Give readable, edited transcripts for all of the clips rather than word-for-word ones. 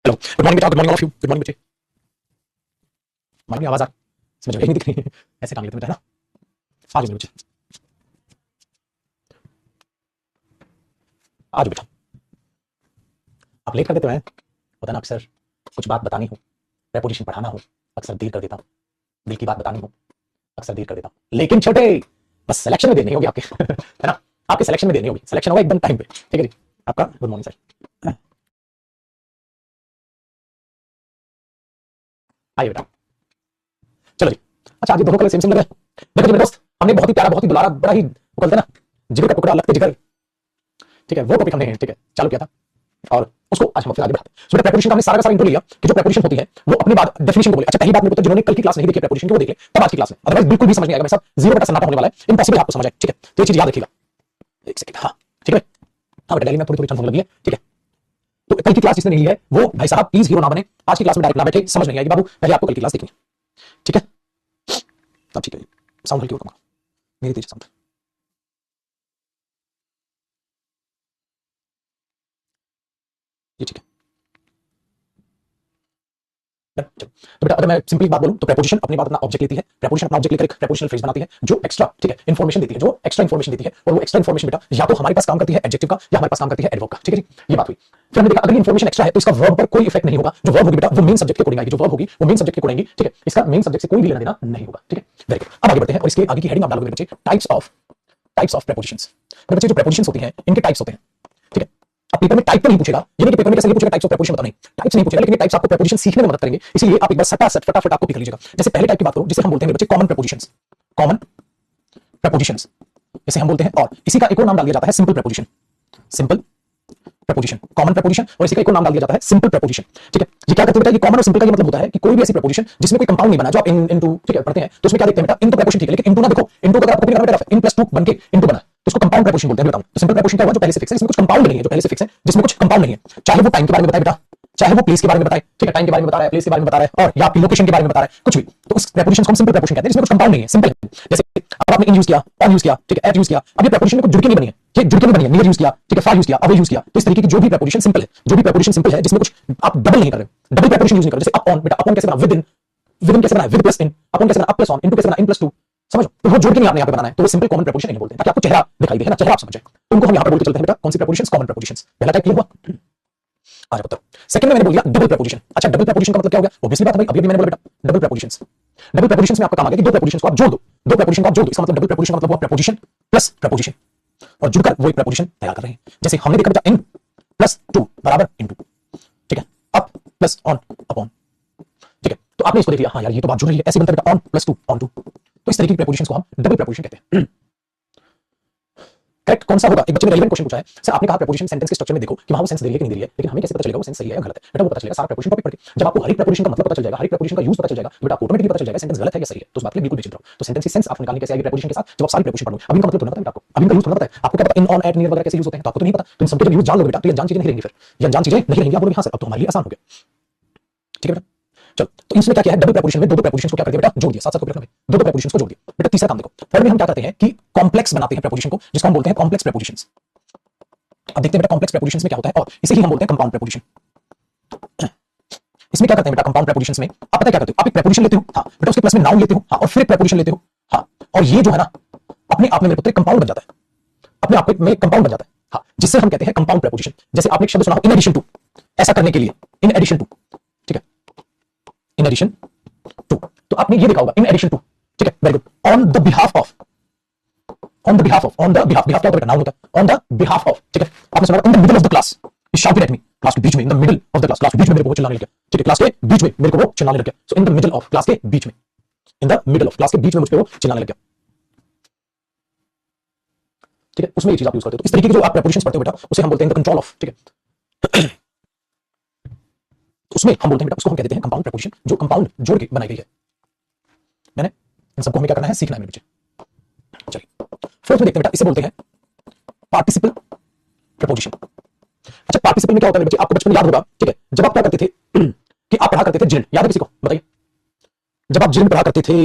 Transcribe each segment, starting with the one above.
Hello, good morning बेटा, good morning of you, good morning बच्चे। Mic में आवाज आ इसमें जगह नहीं दिख रही है, ऐसे काम लेते बेटा है ना। आ जाओ बच्चे, आ जाओ बेटा। आप लेट कर देते हैं, होता ना अक्सर कुछ बात बतानी हो, प्रेपोजिशन पढ़ाना हो, अक्सर देर कर देता हूँ, दिल की बात बतानी हो, अक्सर देर कर देता हूँ। लेकिन छोटे बस सिलेक्शन में देर नहीं होगी आपके है ना, आपके सिलेक्शन में देर नहीं होगी, सिलेक्शन होगा एकदम टाइम पे। ठीक है जी, आपका गुड मॉर्निंग सर। आइए बेटा, चलो जी। अच्छा, आज ये दोनों कलर सेम सेम लग रहे हैं। देखो जी मेरे दोस्त, हमने बहुत ही प्यारा, बहुत ही दुलारा, बड़ा ही बोलते हैं ना, जिगर का टुकड़ा लगते जिगर, ठीक है, वो टॉपिक हमने ठीक है चालू किया था और उसको आज हम फिर आगे बढ़ाते हैं। सो प्रेपोजिशन का हमने सारा का सारा इंट्रो लिया कि जो प्रेपोजिशन होती है वो अपने बाद डेफिनेशन को बोले। अच्छा, पहली बात मेरे को तो जिन्होंने कल की क्लास नहीं देखी प्रेपोजिशन की वो देख ले, तब आज की क्लास में, अदरवाइज बिल्कुल भी समझ नहीं आएगा। मेरे साथ जीरो बेटा सन्नाटा होने वाला है, इम्पॉसिबल आपको समझ आए। ठीक है, तो ये चीज याद रखिएगा। एक सेकंड, हाँ ठीक है, हाँ बेटा, डेली में थोड़ी थोड़ी होने लगी है। ठीक है, तो कल की क्लास जिसने नहीं ली है वो भाई साहब प्लीज हीरो ना बने, आज की क्लास में डायरेक्ट ना बैठे, समझ नहीं आएगी बाबू, पहले आपको कल की क्लास देखनी है। ठीक है, तब ठीक है, साउंड हल्की होगा मेरी तेज साउंड। ये ठीक है, तो बेटा अगर मैं सिंपली बात बोलूं तो प्रेपोजिशन अपनी बात अपना ऑब्जेक्ट लेती है, प्रेपोजिशन अपना ऑब्जेक्ट लेकर एक प्रेपोजिशनल फ्रेज बनाती है जो एक्स्ट्रा ठीक है इन्फॉर्मेशन देती है, जो एक्स्ट्रा इन्फॉर्मेशन देती है। और वो एक्स्ट्रा इन्फॉर्मेशन बेटा या तो हमारे पास काम करती है एडजेक्टिव का या हमारे पास काम करती है एडवर्ब का। ठीक है जी, ये बात हुई। फिर हमने देखा अगर इन्फॉर्मेशन एक्स्ट्रा है तो इसका वर्ब पर कोई इफेक्ट नहीं होगा। जो वर्ब होगी बेटा वो मेन सब्जेक्ट के अकॉर्डिंग आएगी, जो वर्ब होगी वो मेन सब्जेक्ट के अकॉर्डिंग आएगी। ठीक है, इसका मेन सब्जेक्ट से कोई भी लेना देना नहीं होगा। ठीक है, वेरी गुड। अब आगे बढ़ते हैं और इसके आगे की हेडिंग आप डालोगे बच्चे, टाइप्स ऑफ प्रेपोजिशंस। बच्चे जो प्रेपोजिशंस होती हैं इनके टाइप्स होते हैं। ठीक है, अब पेपर में टाइप तो नहीं पूछेगा, ये नहीं कि पेपर में कैसे पूछेगा टाइप्स ऑफ प्रेपोजिशन बताओ, नहीं टाइप्स नहीं पूछेगा, लेकिन ये टाइप्स आपको प्रेपोजिशन सीखने में मदद करेंगे। इसलिए आप एक बार सटासट फटाफट आपको पिक लीजिएगा। जैसे पहले टाइप की बात करो जिसे हम बोलते हैं बच्चे कॉमन प्रेपोजिशंस, कॉमन प्रेपोजिशंस इसे हम बोलते हैं। और इसी का एक और नाम डाल दिया जाता है simple preposition, simple preposition, common preposition, और इसी का एक और नाम डाल दिया जाता है सिंपल प्रेपोजिशन। ठीक है, ये क्या करते हैं बेटा, ये कॉमन और सिंपल का ये मतलब होता है कि कोई भी ऐसी प्रेपोजिशन जिसमें कोई कंपाउंड नहीं बना, जो आप इनटू ठीक है पढ़ते हैं तो उसमें क्या देखते हैं बेटा, इन तो प्रेपोजिशन ठीक है, लेकिन इनटू ना देखो, इनटू अगर आपको करना बेटा इन प्लस 2 बनके इनटू बना तो उसको कंपाउंड प्रेपोजिशन बोलते हैं। बताऊं तो सिंपल प्रेपोजिशन क्या हुआ, जो पहले से फिक्स है, जिसमें कुछ कंपाउंड नहीं है, जो पहले से फिक्स है, जिसमें कुछ कंपाउंड नहीं है, चाहे वो टाइम के बारे में बताए बेटा, चाहे वो प्लेस के बारे में बताए। ठीक है, टाइम के बारे में बता रहा है, प्लेस के बारे में बता रहा है, और या आपकी लोकेशन के बारे में बता रहा है, कुछ भी, तो उस प्रेपोजिशन को हम सिंपल प्रेपोजिशन कहते हैं, जिसमें कुछ कंपाउंड नहीं है, सिंपल है। जैसे अब आपने इन यूज किया, ऑन यूज किया, ठीक है, एट यूज किया, अब ये प्रेपोजिशन में कुछ जुड़ के नहीं बनी है, ठीक, जुड़ के नहीं बनी है, नियर यूज किया, ठीक है, फार यूज किया, अवे यूज किया, तो इस तरीके की जो भी प्रेपोजिशन सिंपल है, जो भी प्रेपोजिशन सिंपल है जिसमें कुछ आप डबल नहीं कर रहे, डबल प्रेपोजिशन यूज नहीं कर रहे। जैसे अपॉन बेटा, अपॉन कैसे बना, विद इन, विद इन कैसे बना, विद प्लस इन, अपॉन कैसे बना, अप प्लस ऑन, इनटू कैसे बना, इन प्लस 2, समझो, तो वो जोड़ के नहीं आपने यहाँ पे बनाना है, तो वो सिंपल कॉमन प्रेपोजिशन नहीं बोलते, ताकि आपको चेहरा दिखाई दे, है ना, चेहरा आप समझ जाए। तो उनको हम यहाँ पे बोलते चलते हैं बेटा कौन सी प्रेपोजिशंस, कॉमन प्रेपोजिशंस। पहला टाइप क्लियर हुआ, आज बताओ। सेकंड में मैंने बोल दिया डबल प्रेपोजिशन। अच्छा, डबल प्रेपोजिशन का मतलब क्या हो गया, ऑब्वियसली बात है भाई, अभी मैंने बोला बेटा डबल प्रेपोजिशंस। डबल प्रेपोजिशंस में आपका काम आ गया कि दो प्रेपोजिशंस को आप जोड़ दो, दो प्रेपोजिशन को आप जोड़ दो, इसका मतलब डबल प्रेपोजिशन का मतलब हुआ प्रेपोजिशन प्लस प्रेपोजिशन, और जुड़कर वो एक प्रेपोजिशन तैयार कर रहे हैं। जैसे हमने देखा बेटा इन प्लस 2 बराबर इनटू, ठीक है, अप प्लस ऑन अपॉन। ठीक है, तो आपने इसको देख लिया, हाँ यार ये तो बात जुड़ रही है, ऐसे बनता है बेटा ऑन प्लस 2 ऑन 2। तो इस तरीके की प्रेपोजिशंस को हम डबल प्रेपोजिशन कहते हैं। करेक्ट कौन सा होगा, एक बच्चे ने रेलेवेंट क्वेश्चन पूछा है, सर आपने कहा प्रेपोजिशन सेंटेंस के स्ट्रक्चर में देखो कि वहां वो सेंस दे रही है कि नहीं दे रही है, लेकिन हमें कैसे पता चलेगा वो सेंस सही है या गलत है। बेटा वो पता चलेगा सारा प्रेपोजिशन टॉपिक पढ़ के, जब आपको हर एक प्रेपोजिशन का मतलब पता चल जाएगा, हर एक प्रेपोजिशन का यूज पता चल जाएगा, बेटा आपको ऑटोमेटिकली पता चल जाएगा सेंटेंस गलत है या सही है। तो उस बात के लिए बिल्कुल बेचिंत रहो। तो सेंटेंस की सेंस आप निकालने कैसे आएगी प्रेपोजिशन के साथ, जब आप सारी प्रेपोजिशन पढ़ोगे। अभी इनका मतलब तो ना पता है आपको, अभी इनका यूज थोड़ा पता है आपको, क्या पता इन ऑन एट नियर वगैरह कैसे यूज होते हैं, तो आपको तो नहीं पता। तो इन सबके जब यूज जान लोगे बेटा तो ये अनजान चीजें नहीं रहेंगी, फिर ये अनजान चीजें नहीं रहेंगी, आप बोलोगे हां सर अब तो हमारे लिए आसान हो गया। ठीक है बेटा, चलो तो इसमें क्या किया है, डबल प्रेपोजिशन में दो प्रेपोजिशंस को क्या कर दिया बेटा, जोड़ दिया, साथ साथ को रखना, दो प्रेपोजिशंस को जोड़ दिया। बेटा तीसरा काम देखो, थर्ड में हम क्या करते हैं कि कॉम्प्लेक्स बनाते हैं प्रेपोजिशन को, जिसको हम बोलते हैं कॉम्प्लेक्स प्रेपोजिशंस। अब देखते हैं बेटा कॉम्प्लेक्स प्रेपोजिशंस में क्या होता है, और इसे ही हम बोलते हैं कंपाउंड प्रेपोजिशन। इसमें क्या करते हैं बेटा कंपाउंड प्रेपोजिशंस में, आप पता क्या करते हो, आप एक प्रेपोजिशन लेते हो, हाँ बेटा उसके प्लस में नाउन लेते हो, हाँ और फिर एक प्रेपोजिशन लेते हो, हाँ, और ये जो है ना अपने आप में मेरे पुत्र कंपाउंड बन जाता है, अपने आप में कंपाउंड बन जाता है, हाँ, जिससे हम कहते हैं कंपाउंड प्रेपोजिशन। जैसे आपने एक शब्द सुना इन एडिशन टू, ऐसा करने के लिए, इन एडिशन टू, ठीक है, इन एडिशन टू, तो आपने ये देखा होगा इन एडिशन टू, ठीक है, very good, on the behalf of, on the behalf of, on the behalf, behalf क्या होता है नाउन होता है, ऑन द बिहाफ ऑफ, ठीक है, आपने सुना इन the middle of the class, shouted at me, class के बीच में, in the middle of the class, class के बीच में मेरे को वो चिल्लाने लग गया, ठीक है, क्लास के बीच में मेरे को वो चिल्लाने लग गया। So in the middle of, class के बीच में, in the middle of, class के बीच में मुझ पे वो चिल्लाने लग गया, ठीक है, उसमें ये चीज आप यूज करते हो। तो इस तरीके के जो आप प्रेपोजिशंस पढ़ते हो बेटा उसे हम बोलते हैं द कंट्रोल ऑफ, ठीक है, उसमें हम बोलते हैं बेटा उसको हम कहते हैं कंपाउंड प्रेपोजिशन, जो कंपाउंड जोड़ के बनाई गई है। मैंने इन सबको हमें क्या करना है, सीखना है मेरे बच्चे। चलिए फोर्थ में देखते हैं बेटा, इसे बोलते हैं पार्टिसिपल प्रेपोजिशन। अच्छा पार्टिसिपल में क्या होता है बच्चे, आपको बचपन में याद होगा, ठीक है, जब आप क्या करते थे कि आप पढ़ा करते थे जिल्ड, याद है किसी को बताइए, जब आप जिल्ड पढ़ा करते थे,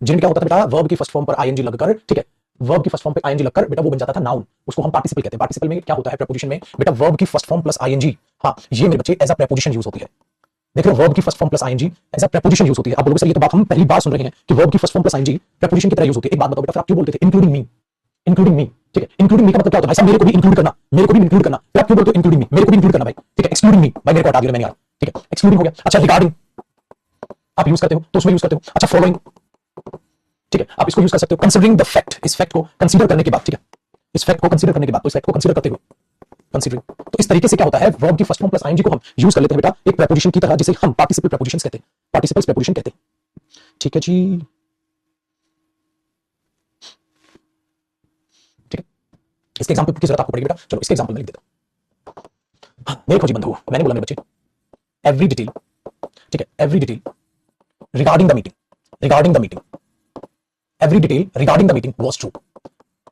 जिल्ड क्या होता था बेटा, वर्ब की फर्स्ट फॉर्म पर आईएनजी लगकर, ठीक है, वर्ब की फर्स्ट फॉर्म पे आईएनजी लगकर बेटा वो बन जाता था नाउन, उसको हम पार्टिसिपल कहते हैं। पार्टिसिपल में क्या होता है प्रेपोजिशन में बेटा, वर्ब की फर्स्ट फॉर्म प्लस आईएनजी, हाँ, ये मेरे बच्चे एज अ प्रेपोजिशन यूज होती है। देख रहे हो, वर्ब की first form plus I N G as a preposition use होती है। आप बोलोगे सर ये तो बात हम पहली बार सुन रहे हैं कि वर्ब की first form plus I N G preposition की तरह यूज होती है। एक बात बताओ बेटा, फिर आप क्यों बोलते थे इंक्लूडिंग मी? इंक्लूडिंग मी, ठीक है, इंक्लूडिंग मी का मतलब क्या होता है भाई साहब? मेरे को भी इंक्लूड करना, मेरे को भी इंक्लूड करना। फिर आप क्यों बोलते हो इंक्लूडिंग मी? मेरे को भी इंक्लूड करना भाई, ठीक है। एक्सक्लूडिंग मी भाई, मेरे को हटा दिया, मैं नहीं आ रहा, ठीक है, एक्सक्लूडिंग हो गया। अच्छा, रिगार्डिंग आप यूज करते हो तो उसमें यूज करते हो। अच्छा, फॉलोइंग, ठीक है, आप इसको यूज कर सकते हो। कंसीडरिंग द फैक्ट, इस फैक्ट को कंसीडर करने के बाद, ठीक है, इस फैक्ट को कंसीडर करने के बाद, तो इस फैक्ट को कंसीडर करते हुए, कंसीडरिंग। तो इस तरीके से क्या होता है, वर्ब की फर्स्ट फॉर्म प्लस आईएनजी को हम यूज कर लेते हैं बेटा एक प्रेपोजिशन की तरह, जिसे हम पार्टिसिपल प्रेपोजिशंस कहते हैं, पार्टिसिपल्स प्रेपोजिशन कहते हैं, ठीक है जी, ठीक है। इसके एग्जांपल की जरूरत आपको पड़ेगी बेटा, चलो इसके एग्जांपल में लिख देता हूं। हाँ, मेरे खोजी बंधु, मैंने बोला मेरे बच्चे, एवरी डिटेल, ठीक है, every detail regarding the meeting, regarding the meeting, every detail regarding the meeting was true.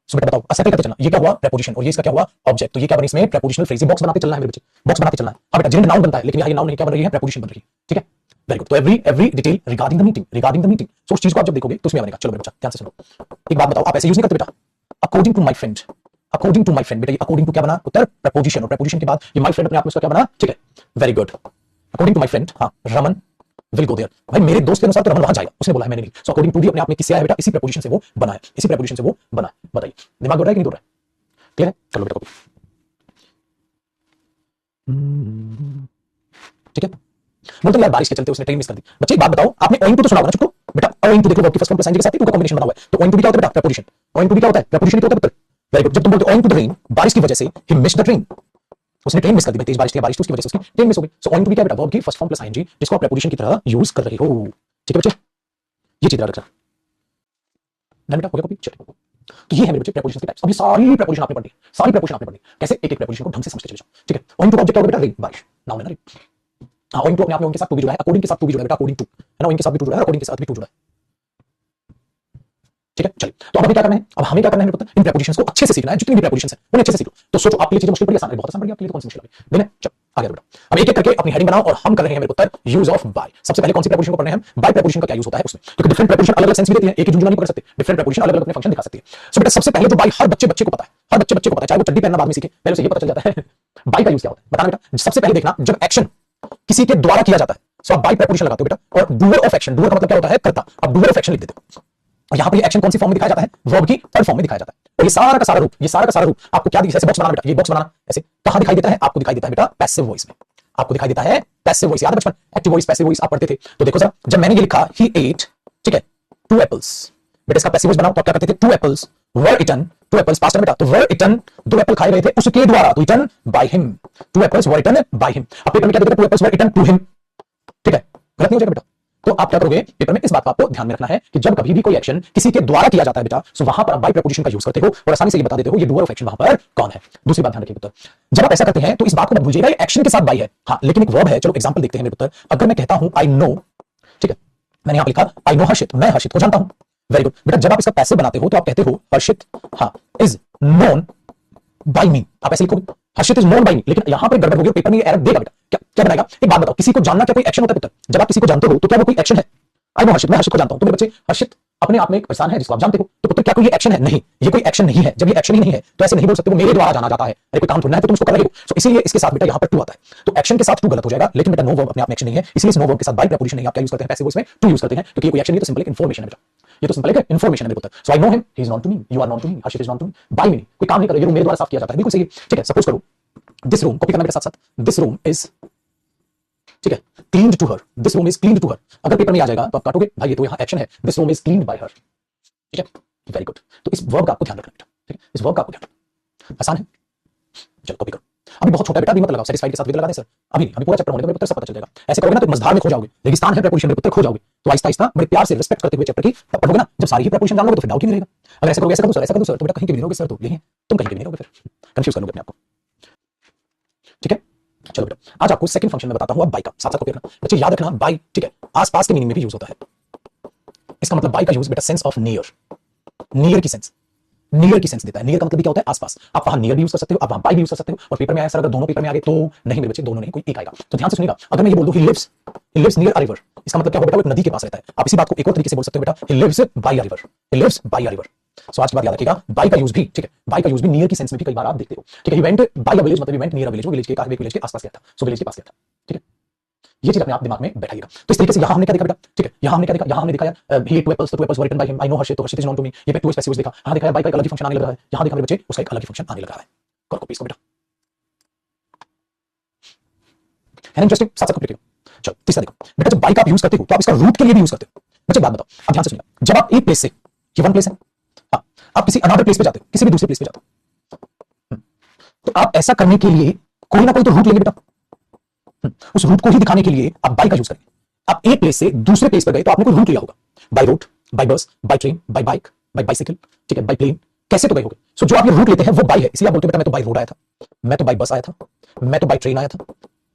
So बेटा बताओ, सेटल करते चलना, ये क्या हुआ प्रेपोजिशन और ये इसका क्या हुआ ऑब्जेक्ट। तो ये क्या बनी इसमें प्रेपोजिशनल फ्रेज, बॉक्स बनाते चलना है मेरे बच्चे, बॉक्स बनाते चलना है। हाँ बेटा, जेंडर नाउन बनता है, लेकिन यहाँ ये नाउन नहीं, क्या बन रही है, प्रेपोजिशन बन रही है, ठीक है, वेरी गुड। तो every detail regarding the meeting, regarding the meeting. So उस चीज को आप जब देखोगे तो उसमें बनेगा। चलो मेरे बच्चा ध्यान से सुनो, एक बात बताओ, आप ऐसे यूज नहीं करते बेटा, according to my friend, according to my friend. बेटा ये अकॉर्डिंग टू क्या बना, उत्तर प्रेपोजिशन, और प्रेपोजिशन के बाद ये माय फ्रेंड अपने आप में उसका क्या बना, ठीक है, very good. According to my friend, हाँ, रमन विल गो देयर। भाई मेरे दोस्त के अनुसार तो रमन वहां जाएगा, उसने बोला है, मैंने नहीं। सो अकॉर्डिंग टू भी अपने आप में किससे आया बेटा, इसी प्रेपोजिशन से वो बना है, इसी प्रेपोजिशन से वो बना है। बताइए दिमाग दौड़ रहा है कि नहीं दौड़ रहा है? क्लियर है? चलो बेटा कॉपी, ठीक है। बोलते यार बारिश के चलते उसने ट्रेन मिस कर दी। बच्चे एक बात बताओ, आपने ओइंग टू तो सुना होगा ना, चुप बेटा। ओइंग टू देखो, वर्ब की फर्स्ट फॉर्म प्लस आईएनजी के साथ टू का कॉम्बिनेशन बना हुआ है, तो ओइंग टू भी क्या होता है बेटा, प्रेपोजिशन। ओइंग टू भी क्या होता है, प्रेपोजिशन ही तो होता है। Very good. जब तुम बोलते हो ओइंग टू द रेन, बारिश की वजह से ही मिस्ड द ट्रेन, उसने ट्रेन मिस कर दी, तेज बारिश थी, बारिश थी, उसकी वजह से उसकी ट्रेन मिस हो गई। सो ओइंग टू भी क्या बेटा, वर्ब की फर्स्ट फॉर्म प्लस आईएनजी, जिसको आप प्रेपोजिशन की तरह यूज कर रहे हो, ठीक है बच्चे, ये चीज याद रखना। डन बेटा, हो गया कॉपी, चलो। तो ये है मेरे बच्चे प्रेपोजिशन के टाइप्स। अभी सारी प्रेपोजिशन आपने पढ़नी, सारी प्रेपोजिशन आपने पढ़नी, कैसे एक एक प्रेपोजिशन को ढंग से समझते चले जाओ, ठीक है। ओइंग टू का ऑब्जेक्ट क्या होगा बेटा, रेन, बारिश, नाउन है ना। हाँ, ओइंग टू अपने आप में उनके साथ टू भी जुड़ा है, अकॉर्डिंग के साथ टू भी जुड़ा है बेटा, अकॉर्डिंग टू है ना, इनके साथ भी टू जुड़ा है, अकॉर्डिंग के साथ भी टू जुड़ा है, ठीक है। चलिए, तो अब हमें क्या करना है, अब हमें क्या करना है मेरे को, इन प्रेपोजिशंस को अच्छे से सीखना है, जितनी भी प्रेपोजिशंस हैं उन्हें अच्छे से सीख लो। तो सोचो आपके लिए चीजें मुश्किल पड़ी, आसान है, बहुत आसान पड़ी आपके लिए, तो कौन सी मुश्किल है? देने चलो आगे बेटा। अब एक एक करके अपनी हेडिंग बनाओ और हम कर रहे हैं मेरे उत्तर यूज ऑफ बाय। सबसे पहले कौन सी प्रेपोजिशन को पढ़ना है हम, बाय प्रेपोजिशन का क्या यूज होता है उसमें, क्योंकि डिफरेंट प्रेपोजिशन अलग अलग सेंस भी देती है, एक ही जुमला नहीं पढ़ सकते, डिफरेंट प्रेपोजिशन अलग अलग अपने फंक्शन दिखा सकती है। सो बेटा सबसे पहले तो बाय हर बच्चे को पता है, हर बच्चे को पता है, चाहे वो चड्डी पहनना बाद में सीखे, पहले उसे ये पता चल जाता है बाय का यूज क्या होता है। बताना बेटा, सबसे पहले देखना, जब एक्शन किसी के द्वारा किया जाता है, सो आप बाय प्रेपोजिशन लगाते हो बेटा, और डूअर ऑफ एक्शन, डूअर का मतलब क्या होता है, कर्ता, आप डूअर ऑफ एक्शन लिख देते हो। और यहां पर ये एक्शन कौन सी फॉर्म में दिखाया जाता है, वर्ब की थर्ड फॉर्म में दिखाया जाता है। और ये सारा का सारा रूप, ये सारा का सारा रूप आपको क्या दिखाई, जैसे बॉक्स बनाना बेटा, ये बॉक्स बनाना ऐसे कहां दिखाई देता है, आपको दिखाई देता है बेटा पैसिव वॉइस में, आपको दिखाई देता है पैसिव वॉइस। याद है बचपन एक्टिव वॉइस पैसिव वॉइस आप पढ़ते थे, तो देखो सर जब मैंने ये लिखा ही एट, ठीक है, 2 एप्पल्स, बेटा इसका पैसिव वॉइस बनाओ, तो आप क्या करते थे, 2 apples were eaten, 2 apples past में बेटा, तो वर इटन 2 एप्पल खाए गए थे उसके द्वारा, तो eaten by him, 2 apples were eaten by him. अब पेपर में क्या देते थे, 2 apples were eaten to him, ठीक है, गलत नहीं हो जाएगा बेटा। तो आप क्या करोगे पेपर में, इस बात का आपको ध्यान में रखना है कि जब कभी भी कोई एक्शन किसी के द्वारा किया जाता है बेटा, तो वहां पर आप बाय प्रेपोजिशन का यूज करते हो और आसानी से ये बता देते हो ये डूअर ऑफ एक्शन वहां पर कौन है। दूसरी बात ध्यान रखिए पुत्र, जब आप ऐसा करते हैं तो इस बात को मत भूलिएगा ये एक्शन के साथ बाय है, हाँ लेकिन एक वर्ब है। चलो एग्जांपल देखते हैं मेरे पुत्र, अगर मैं कहता हूं आई नो, ठीक है, मैंने यहां लिखा आई नो हर्षित, मैं हर्षित को जानता हूं, वेरी गुड बेटा। जब आप इसका पैसिव बनाते हो तो आप कहते हो हर्षित, हाँ, इज नोन बाय मी, आप ऐसे लिखोगे हर्षित इज नोन बाय मी, लेकिन यहां पर गड़बड़ होगी, पेपर में ये एरर देगा बेटा। क्या क्या बनाएगा, एक बात बताओ, किसी को जानना क्या कोई एक्शन होता है पुत्र? जब आप किसी को जानते हो तो क्या वो कोई एक्शन है? आई नो हर्षित, मैं हर्षित को जानता हूं, तो मेरे बच्चे हर्षित अपने आप में एक पर्सन है जिसको आप जानते हो, तो पुत्र क्या कोई ये एक्शन है? नहीं, ये कोई एक्शन नहीं है। जब ये एक्शन ही नहीं है तो ऐसे नहीं बोल सकते वो मेरे द्वारा जाना जाता है, अरे कोई काम थोड़ा है तो तुम उसको कर रहे हो। सो इसीलिए इसके साथ बेटा यहां पर टू आता है, तो एक्शन के साथ टू गलत हो जाएगा, लेकिन बेटा नो वर्ब अपने आप में एक्शन नहीं है, इसलिए नो वर्ब के साथ बाय प्रेपोजिशन नहीं, आप क्या यूज करते हैं, पैसिव वॉइस में टू यूज करते हैं, क्योंकि ये कोई एक्शन नहीं, तो सिंपल एक इंफॉर्मेशन है बेटा, ये तो सिंपल एक इंफॉर्मेशन है मेरे पुत्र। So I know him, he is known to me, you are known to me, Harshit is known to me, by me, कोई काम नहीं कर रहे, ये रूम मेरे द्वारा साफ किया जाता है, बिल्कुल सही, ठीक है। सपोज करो दिस रूम, कॉपी करना मेरे साथ साथ, दिस रूम इज, ठीक है, cleaned to her, this room is cleaned to her. अगर पेपर में आ जाएगा तो आप काटोगे भाई ये तो यहां एक्शन है, this room is cleaned bye हर, ठीक है, वेरी गुड। तो इस वर्ब का आपको ध्यान रखना बेटा, ठीक है, इस वर्ब का आपको ध्यान, आसान है, चलो कॉपी करो। अभी बहुत छोटा बेटा, अभी मत लगाओ, सेटिस्फाइड के साथ विद लगा दें सर, अभी नहीं, अभी पूरा चैप्टर होने दो, सब पता चल जाएगा। ऐसे करोगे ना तो मझधार में खो जाओगे, रेगिस्तान है प्रेपोजिशन में, पुत्र खो जाओगे। तो आहिस्ता आहिस्ता बड़े प्यार से रिस्पेक्ट करते हुए चैप्टर की पढ़ोगे ना, जब सारी ही प्रेपोजिशन जान लोगे तो फिर डाउट ही नहीं रहेगा। अगर ऐसे करोगे, ऐसा कर दो सर, ऐसा कर दो सर, तो बेटा कहीं के भी नहीं रहोगे सर, तो यही तुम कहीं के भी नहीं रहोगे, फिर कंफ्यूज कर लोगे अपने आप को, ठीक है। चलो बेटा आज आपको सेकंड फंक्शन में बताता हूं, अब बाय का साथ साथ कॉपी करना बच्चे, याद रखना बाय, ठीक है, आसपास के मीनिंग में भी यूज होता है। इसका मतलब बाय का यूज बेटा सेंस ऑफ नियर, नियर की सेंस, नियर की सेंस देता है। नियर का मतलब क्या होता है, आसपास। आप वहां नियर भी यूज कर सकते हो, आप वहां बाय भी यूज कर सकते हो। और पेपर में आया सर अगर दोनों पेपर में आ गए तो नहीं मेरे बच्चे, दोनों नहीं, कोई एक आएगा। तो ध्यान से सुनिएगा, अगर मैं ये बोल दूं he lives near a river, इसका मतलब क्या होगा बेटा, वो एक नदी के पास रहता है। आप इसी बात को एक और तरीके से बोल सकते हो बेटा, he lives by a river, he lives by a river, so आज की बात याद रखिएगा, बाई का यूज भी, ठीक है, बाई का यूज भी नियर की सेंस में भी कई बार आप देखते हो, ठीक है। He went by a village मतलब he went near a village, वो विलेज के विलेज के आसपास गया था, सो विलेज के पास गया था, ठीक है। ये चीज अपने आप दिमाग में बैठाइएगा। तो इस तरीके से यहां हमने क्या देखा बेटा, ठीक है, यहां हमने क्या देखा, यहां हमने देखा यार he two apples, the two apples were written by him, I know Harshit, तो Harshit is known to me, ये पे टू स्पेसिफिक्स देखा, यहां देखा यार बाई का एक अलग ही फंक्शन आने लग रहा है, यहां देखा मेरे बच्चे उसका एक अलग ही फंक्शन आने लग रहा है। कर कॉपी इसको बेटा, है इंटरेस्टिंग, साथ साथ कंप्लीट करो। चलो तीसरा देखो बेटा, जब बाई का आप यूज करते हो तो आप इसका रूट के लिए भी यूज करते हो। बच्चे बात बताओ, अब ध्यान से सुनिए, जब आप एक प्लेस से, ये वन प्लेस है, हाँ, आप किसी अनदर प्लेस पे जाते हो, किसी भी दूसरे प्लेस पे जाते हो, तो आप ऐसा करने के लिए कोई ना कोई तो रूट लेंगे बेटा। उस रूट को ही दिखाने के लिए आप बाई का यूज करेंगे। आप एक प्लेस से दूसरे प्लेस पर गए तो आपने कोई रूट लिया होगा, by road, by bus, by train, by bike, by bicycle, ठीक है, बाय प्लेन, कैसे तो गए होगे। सो जो आप ये रूट लेते हैं वो बाय है, इसलिए आप बोलते हैं बेटा मैं तो बाय रोड आया था, मैं तो बाय बस आया था, मैं तो बाय ट्रेन आया था।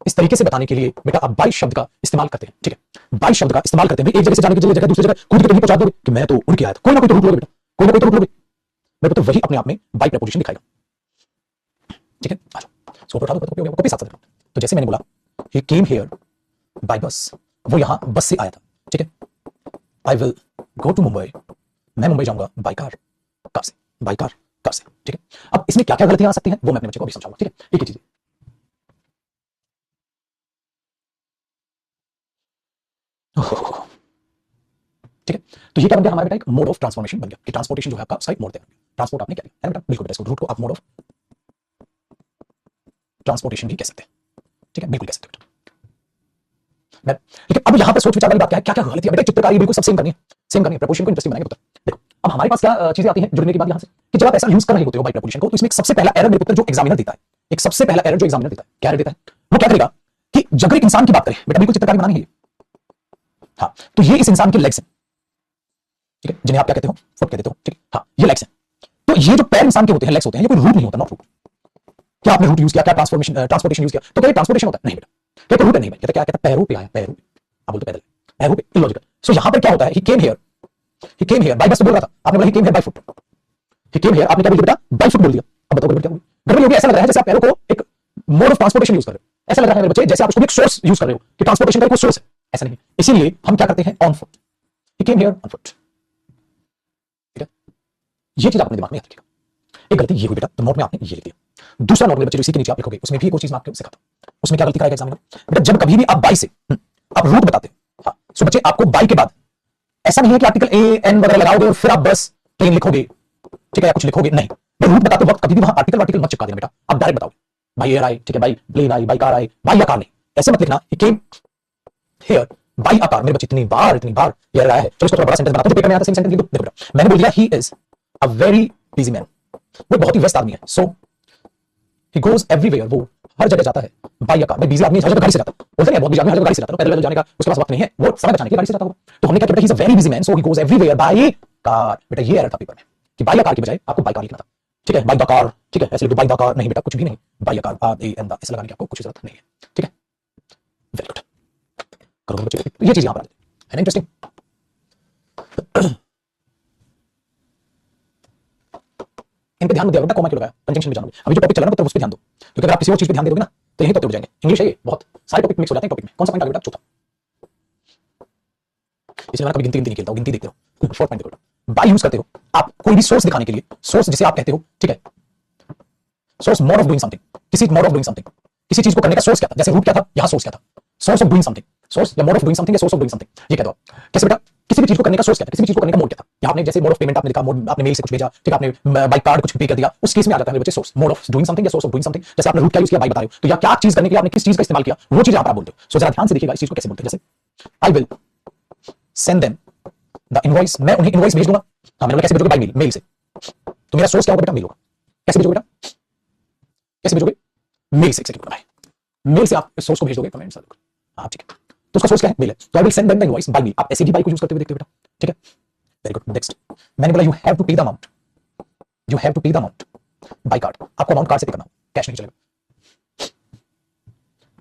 इस तरीके से बताने के लिए बेटा आप बाय शब्द का इस्तेमाल करते हैं, ठीक है। बाय शब्द का इस्तेमाल करते हैं, एक जगह से जाने की जगह दूसरी जगह कूद के तो नहीं पहुंचा दोगे कि मैं तो उड़ के आया था, कोई ना कोई तो रूट लोगे बेटा, कोई ना कोई तो रूट लोगे। मेरे को तो वही अपने आप में बाय प्रपोजिशन दिखाएगा, ठीक है। आ जाओ, सो उठा दो कॉपी साथ साथ। तो जैसे मैंने बोला ही केम हियर बाय बस, वो यहां बस से आया था, ठीक है। I will go to Mumbai, मैं मुंबई जाऊंगा बाय कार, कार से, बाय कार, कार से, ठीक है। अब इसमें क्या क्या गलतियां आ सकती हैं वो मैं अपने बच्चे को भी समझाऊंगा, ठीक है। एक ही चीज, ठीक है। तो ये क्या बन गया हमारा बेटा, एक मोड ऑफ ट्रांसफॉर्मेशन बन गया कि ट्रांसपोर्टेशन जो है आपका साइड मोड, ट्रांसपोर्ट आपने क्या किया है बेटा, बिल्कुल बेटा, इसको रूट को आप मोड ऑफ ट्रांसपोर्टेशन भी कह सकते हैं, ठीक है, बिल्कुल कह सकते हैं बेटा। लेकिन अब यहां पर सोच विचार वाली बात क्या है, क्या क्या गलतियां बेटा, चित्रकारी बिल्कुल सब सेम करनी है, सेम करनी है, प्रपोजिशन को इंटरेस्टिंग बनाएंगे पुत्र। देखो अब हमारे पास क्या चीजें आती हैं जुड़ने के बाद यहां से, कि जब आप ऐसा यूज कर रहे होते हो बाय प्रपोजिशन को, तो इसमें एक सबसे पहला एरर मेरे पुत्र जो एग्जामिनर देता है, एक सबसे पहला एरर जो एग्जामिनर देता है, क्या एरर देता है, वो क्या करेगा कि जब एक इंसान की बात करें बेटा, बिल्कुल चित्रकारी बनानी है, हाँ, तो ये इस इंसान के लेग्स हैं, ठीक है, जिन्हें आप क्या कहते हो, फुट कहते हो, ठीक है, हाँ, ये लेग्स हैं। तो ये जो पैर इंसान के होते हैं, लेग्स होते हैं, ये कोई रूट नहीं होता, नॉट रूट। क्या आपने रूट यूज किया, क्या ट्रांसपोर्टेशन यूज किया, तो क्या ट्रांसपोर्टेशन होता है, नहीं बेटा, क्या रूट नहीं है, क्या कहता है पैरों पे आया, पैरों पे, आप बोलते पैदल, पैरों पे, इलॉजिकल। सो यहां पर क्या होता है, ही केम हियर बाय बस तो बोल रहा था, आपने बोला he came here by foot, he came here आपने क्या बोल दिया बेटा, बाय फुट बोल दिया। अब बताओ क्या गड़बड़ होगी, ऐसा लग रहा है जैसे आप पैरों को एक मोड ऑफ ट्रांसपोर्टेशन यूज कर रहे हो, ऐसा लग रहा है मेरे बच्चे जैसे आप उसको एक सोर्स यूज कर रहे हो कि ट्रांसपोर्टेशन का कोई सोर्स है, ऐसा नहीं। इसीलिए हम क्या करते हैं, on foot, he came here on foot, ठीक है। ये चीज अपने दिमाग में याद रखिएगा। एक गलती ये हुई बेटा, तो नोट में आपने ये लिख दिया। दूसरा नोट में बच्चे इसी के नीचे आप लिखोगे, उसमें भी एक और चीज मैं आपको सिखाता हूं, उसमें क्या गलती करेगा एग्जामिनर बेटा, जब कभी भी आप बाई से आप रूट बताते हो, हाँ, सो बच्चे आपको बाई के बाद ऐसा नहीं है कि आर्टिकल ए एन वगैरह लगाओगे और फिर आप बस ट्रेन लिखोगे, ठीक है, या कुछ लिखोगे, नहीं। रूट बताते वक्त कभी भी वहां आर्टिकल वार्टिकल मत चिपका देना बेटा, आप डायरेक्ट बताओगे बाई एयर आई, ठीक है, बाई प्लेन आई, बाई कार आई, बाई या कार नहीं, ऐसे मत लिखना he came here by a car. मेरे बच्चे इतनी बार ये आया है, चलो इसको थोड़ा बड़ा सेंटेंस बनाता हूं, पेपर में आता सेम सेंटेंस लिख दो। देखो बेटा, मैंने बोल दिया he is a very busy man, वो बहुत ही व्यस्त आदमी है, सो ही गोज एवरीवेयर, वो हर जगह जाता है बाय कार। मैं बिजी आदमी हर जगह गाड़ी से जाता हूं, बोलते हैं बहुत बिजी आदमी हर जगह गाड़ी से जाता है, पैदल जाने का उसके पास वक्त नहीं है, वो समय बचाने के लिए गाड़ी से जाता होगा। तो हमने क्या किया, he is a very busy man so he goes everywhere by car. बेटा ये एरर था पेपर में कि बाय कार की बजाय आपको बाय कार लिखना था, ठीक है, बाय द कार, ठीक है, ऐसे लिखो बाय द कार, नहीं बेटा कुछ भी नहीं, by car, a a an the ऐसे लगाने की आपको कुछ जरूरत नहीं है, ठीक है, वेरी गुड, करो बच्चे, ये चीज यहां पर है ना इंटरेस्टिंग। इन पे ध्यान मत दिया बेटा, कॉमा क्यों लगाया, कंजंक्शन में जाना, अभी जो टॉपिक चल रहा है ना उस पे ध्यान दो, क्योंकि अगर आप किसी और चीज पे ध्यान दे दोगे ना तो यहीं टॉपिक उड़ जाएंगे। इंग्लिश है ये, बहुत सारे टॉपिक मिक्स हो जाते हैं टॉपिक में। कौन सा पॉइंट आ गया बेटा, चौथा, इसलिए मैं कभी गिनती नहीं खेलता हूं, गिनती देखते रहो। शॉर्ट पॉइंट देखो, बाय यूज करते हो आप कोई भी सोर्स दिखाने के लिए, सोर्स जिसे आप कहते हो, ठीक है, source mode of doing something, किसी मोड ऑफ डूइंग समथिंग, किसी चीज को करने का सोर्स क्या था, जैसे रूट क्या था, यहां सोर्स क्या था, source of doing something, source या मोड ऑफ डूइंग समथिंग या सोर्स ऑफ डूइंग समथिंग, ये कह दो आप। कैसे बेटा, किसी भी चीज को करने का सोर्स क्या था, किसी भी चीज को करने का मोड क्या था, यहां आपने जैसे मोड ऑफ पेमेंट आपने लिखा, मोड आपने मेल से कुछ भेजा, ठीक है, आपने बाय कार्ड कुछ पे कर दिया, उस केस में आ जाता है मेरे बच्चे source, mode of doing something या सोर्स ऑफ डूइंग समथिंग। जैसे आपने रूट क्या यूज किया, बाय बता रहे हो, तो या क्या चीज करने के लिए आपने किस चीज का इस्तेमाल किया, वो चीज आप बोलते हो। सो जरा ध्यान से देखिएगा इस चीज को कैसे बोलते हैं, जैसे आई will send them the invoice, मैं उन्हें इनवॉइस भेज दूंगा। हाँ, मैंने कैसे भेजोगे, बाय मेल, मेल से, तो मेरा सोर्स क्या होगा बेटा, मेल होगा। कैसे भेजोगे बेटा, कैसे भेजोगे, मेल से, एक्सेक्यूट भाई, मेल से आप सोर्स को भेज दोगे, कमेंट सर, हाँ ठीक है, तो उसका सोर्स क्या है, मेल है, तो I will send them the invoice by mail. आप ऐसे भी बाय को यूज करते हुए देखते हो बेटा, ठीक है, वेरी गुड। नेक्स्ट मैंने बोला you have to pay the amount, you have to pay the amount by card, आपको अमाउंट कार्ड से पे करना, कैश नहीं चलेगा,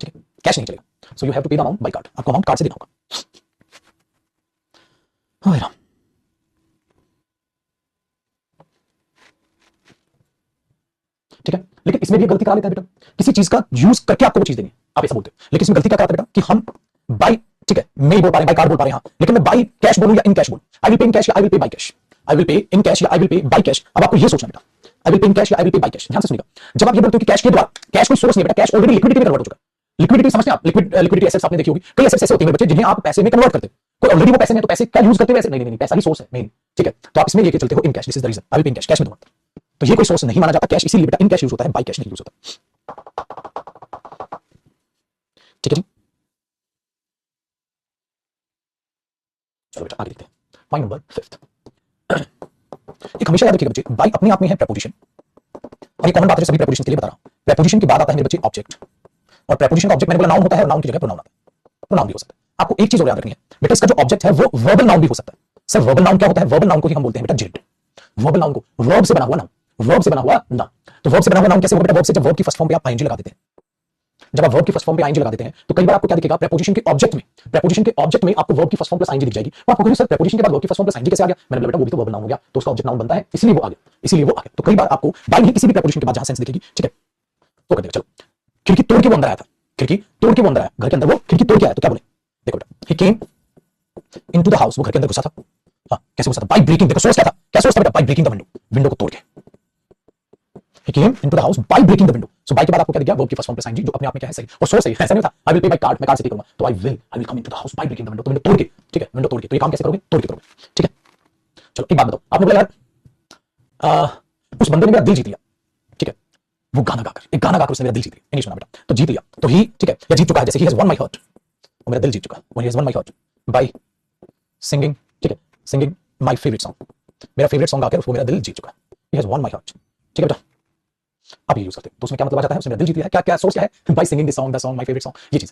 ठीक है, कैश नहीं चलेगा, so you have to pay the amount by card, आपको अमाउंट कार्ड से देना होगा। हाय राम, ठीक है, लेकिन इसमें भी गलती करा लेता है बेटा, किसी चीज का यूज करके आपको वो चीज देनी है, आप ऐसा बोलते हो, लेकिन इसमें गलती क्या करता है बेटा कि हम बाय, ठीक है, मेल बोल पा रहे हैं, बाय कार्ड बोल पा रहे हैं, हाँ, लेकिन मैं बाय कैश बोलूं या इन कैश बोलूं, आई विल पे इन कैश या I will pay by cash, I will pay in cash या I will pay by cash. अब आपको ये सोचना बेटा, आई विल पे इन कैश या I will pay by cash. ध्यान से सुनिएगा, जब आप ये बोलते हो कि कैश के द्वारा, कैश कोई सोर्स नहीं बेटा, कैश ऑलरेडी लिक्विडिटी में कन्वर्ट हो चुका है। लिक्विडिटी समझते हैं आप? लिक्विडिटी एसेट्स आपने देखी होगी, कई एसेट्स ऐसे होते हैं बच्चे जिन्हें आप पैसे में कन्वर्ट करते हो। कोई ऑलरेडी वो पैसे में, तो पैसे क्या यूज करते हो? नहीं नहीं नहीं, पैसा ही सोर्स है मेन, ठीक है। तो आप इसमें लेके चलते हो in cash, this is the reason I will pay in cash, cash में दूंगा। तो ये कोई सोर्स नहीं माना जाता कैश, इसीलिए बेटा इन कैश यूज होता है, बाय कैश नहीं यूज होता, ठीक है जी। चलो बेटा आगे देखते हैं, पॉइंट नंबर 5। एक हमेशा याद रखिएगा बच्चे, बाय अपने आप में है प्रेपोजिशन, और ये कॉमन बात है सभी प्रेपोजिशन के लिए बता रहा हूं। प्रेपोजिशन के बाद आता है मेरे बच्चे ऑब्जेक्ट, और प्रेपोजिशन का ऑब्जेक्ट मैंने बोला नाउन होता है, और नाउन की जगह प्रोनाउन आता है। प्रोनाउन भी हो सकता है। आपको एक चीज और याद रखनी है बेटा, इसका जो ऑब्जेक्ट है वो वर्बल नाउन भी हो सकता है। सर वर्बल नाउन क्या होता है? वर्बल नाउन को ही हम बोलते हैं बेटा जेड। वर्बल नाउन को वर्ब से बना हुआ नाउन, वर्ब से बना हुआ नाउन। तो वर्ब से बना हुआ नाउन कैसे होगा बेटा? वर्ब से जब वर्ब की फर्स्ट फॉर्म पे आप आईएनजी लगा देते हैं, जब आप वर्ब की फर्स्ट फॉर्म पे आईएनजी लगा देते हैं तो कई बार आपको क्या दिखेगा? प्रेपोजिशन के ऑब्जेक्ट में, प्रेपोजिशन के ऑब्जेक्ट में आपको वर्ब की फर्स्ट फॉर्म प्लस आईएनजी दिख जाएगी। तो आपको कहोगे सर प्रेपोजिशन के बाद वर्ब की फर्स्ट फॉर्म प्लस आईएनजी कैसे आ गया? मैंने बोला बेटा वो भी तो वर्बल नाउन हो गया, तो उसका ऑब्जेक्ट नाउन बनता है, इसलिए वो आ गया, इसलिए वो आ गया। तो कई बार आपको बाय नहीं किसी भी प्रेपोजिशन के बाद जहां सेंस दिखेगी, ठीक है, तो कर देगा। चलो, खिड़की तोड़ के वो अंदर आया था, खिड़की तोड़ के वो अंदर आया घर के अंदर, वो खिड़की तोड़ के आया, तो क्या बोले? देखो बेटा, ही केम इनटू द हाउस, वो घर के अंदर घुसा था। हाँ, कैसे घुसा था? By breaking. देखो सोर्स क्या था? क्या सोर्स था बेटा? By breaking the window, window को तोड़ के। He came into the house by breaking the window. So by के बाद आपको क्या दिख गया? वर्ब की फर्स्ट फॉर्म प्लस आईएनजी, जो अपने आप में क्या है? सही। और सोर्स सही, ऐसा नहीं होता I will pay by card, मैं कार्ड से पे करूंगा, तो I will come into the house by breaking the window, तो विंडो तोड़ के, ठीक है, विंडो तोड़ के। तो ये काम कैसे करोगे? तोड़ के करोगे, ठीक है। चलो एक बात बताओ, आपने बोला यार उस बंदे ने मेरा दिल जीत लिया, ठीक है, वो गाना गाकर, एक गाना गाकर उसने मेरा दिल जीत लिया, इंग्लिश में ना बेटा, तो जीत लिया, तो ही, ठीक है, या जीत चुका है, जैसे he has won my heart, वो मेरा दिल जीत चुका है, वो he has won my heart by singing, ठीक है, सिंगिंग माय फेवरेट सॉन्ग, मेरा फेवरेट सॉन्ग गाकर वो मेरा दिल जीत चुका है, he has won my heart, ठीक है बेटा। आप ये यूज करते हैं, तो उसमें क्या मतलब आ जाता है? उसने मेरा दिल जीत लिया है। क्या क्या सोर्स क्या है? By singing this song, the song my favourite song, ये चीज।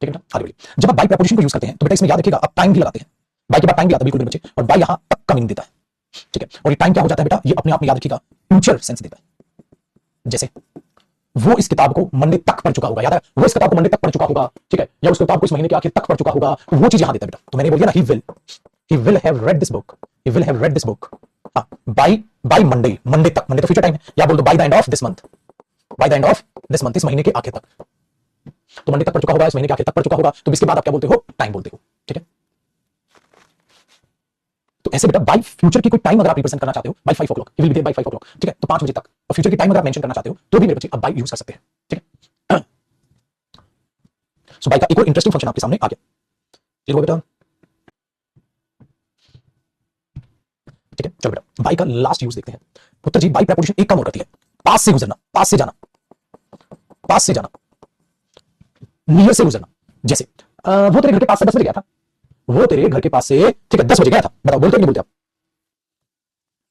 ठीक है बेटा, आगे बढ़िए। जब आप बाय प्रेपोजिशन को यूज करते हैं तो बेटा इसमें याद रखिएगा आप टाइम भी लगाते हैं, बाय के बाद टाइम भी आता है, बिल्कुल बच्चे, और बाय यहां तक का मीनिंग देता है, ठीक है। और ये टाइम क्या हो जाता है बेटा? ये अपने आप में याद रखिएगा फ्यूचर सेंस देता है। जैसे वो इस किताब को मंडे तक पढ़ चुका होगा, याद है? वो इस किताब को मंडे तक पढ़ चुका होगा, ठीक है, या उस किताब को इस महीने के आखिर तक पढ़ चुका होगा, वो चीज यहां देता है बेटा। तो मैंने बोल दिया ना, he will have read this book, he will have read this book, by Monday, Monday तक, मंडे तो फ्यूचर टाइम है, या बोल दो by the end of this month, by the end of this month, इस महीने के आखिर तक। तो मंडे तक पढ़ चुका होगा, इस महीने के आखिर तक पढ़ चुका होगा, तो इसके बाद आप क्या बोलते हो? टाइम बोलते हो, ठीक है। तो ऐसे बेटा बाय फ्यूचर की कोई टाइम अगर आप रिप्रेजेंट करना चाहते हो, bye 5 o'clock, he will be there by 5 o'clock, ठीक है, तो 5 बजे तक, और फ्यूचर की टाइम अगर आप मेंशन करना चाहते हो तो भी मेरे बच्चे आप बाय यूज कर सकते हैं, ठीक है। सो बाय का एक और इंटरेस्टिंग फंक्शन आपके सामने आ गया, ठीक है बेटा, ठीक है। चलो बेटा बाय का लास्ट यूज देखते हैं। पुत्र जी बाय प्रेपोजिशन एक काम और करती है, पास से गुजरना, पास से जाना, पास से जाना, नियर से गुजरना। जैसे वो तेरे घर के पास से 10 बजे गया था, वो तेरे घर के पास से, ठीक है, 10 बजे गया था, बताओ बोलते नहीं बोलते आप?